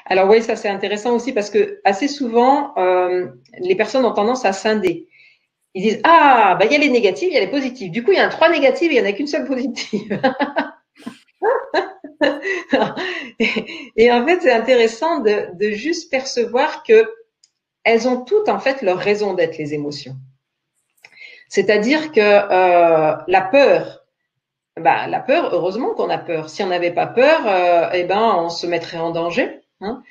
Alors oui, ça c'est intéressant aussi parce que assez souvent, les personnes ont tendance à scinder. Ils disent ah bah il y a les négatives, il y a les positives. Du coup, il y a 3 négatives et il n'y en a qu'une seule positive. Et en fait, c'est intéressant de juste percevoir que elles ont toutes en fait leur raison d'être, les émotions. C'est-à-dire que la peur, heureusement qu'on a peur. Si on n'avait pas peur, eh ben on se mettrait en danger. Hein.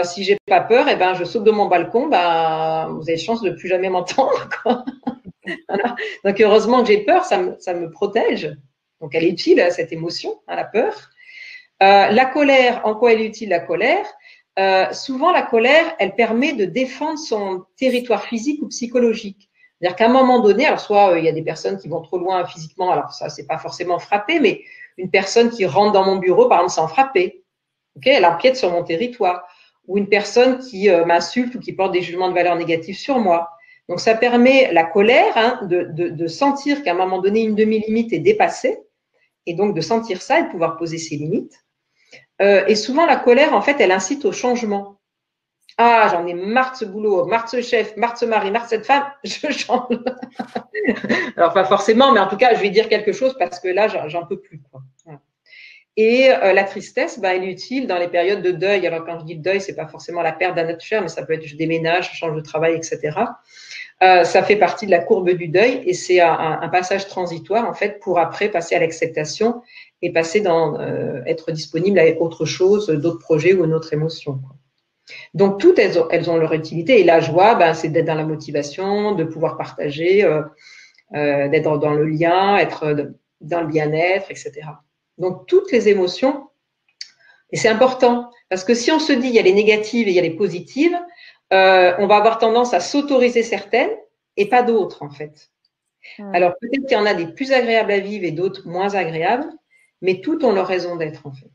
Si j'ai pas peur, eh ben je saute de mon balcon, ben vous avez chance de plus jamais m'entendre. Quoi. Voilà. Donc heureusement que j'ai peur, ça me protège. Donc elle est utile cette émotion, hein, la peur. La colère, en quoi elle est utile la colère? Souvent la colère, elle permet de défendre son territoire physique ou psychologique. C'est-à-dire qu'à un moment donné, alors soit il y a des personnes qui vont trop loin physiquement, alors ça c'est pas forcément frapper, mais une personne qui rentre dans mon bureau par exemple sans frapper, okay, elle empiète sur mon territoire, ou une personne qui m'insulte ou qui porte des jugements de valeur négatifs sur moi. Donc ça permet la colère hein, de sentir qu'à un moment donné une demi-limite est dépassée et donc de sentir ça et de pouvoir poser ses limites. Et souvent, la colère, en fait, elle incite au changement. Ah, j'en ai marre de ce boulot, marre de ce chef, marre de ce mari, marre de cette femme, je change. Alors, pas forcément, mais en tout cas, je vais dire quelque chose parce que là, j'en peux plus. Quoi. Et la tristesse, bah, elle est utile dans les périodes de deuil. Alors, quand je dis deuil, c'est pas forcément la perte d'un être cher, mais ça peut être je déménage, je change de travail, etc. Ça fait partie de la courbe du deuil et c'est un passage transitoire, en fait, pour après passer à l'acceptation et passer dans être disponible à autre chose, d'autres projets ou une autre émotion. Quoi. Donc, toutes, elles ont leur utilité. Et la joie, ben, c'est d'être dans la motivation, de pouvoir partager, d'être dans le lien, être dans le bien-être, etc. Donc, toutes les émotions, et c'est important, parce que si on se dit il y a les négatives et il y a les positives, on va avoir tendance à s'autoriser certaines et pas d'autres, en fait. Alors, peut-être qu'il y en a des plus agréables à vivre et d'autres moins agréables, mais toutes ont leur raison d'être, en fait.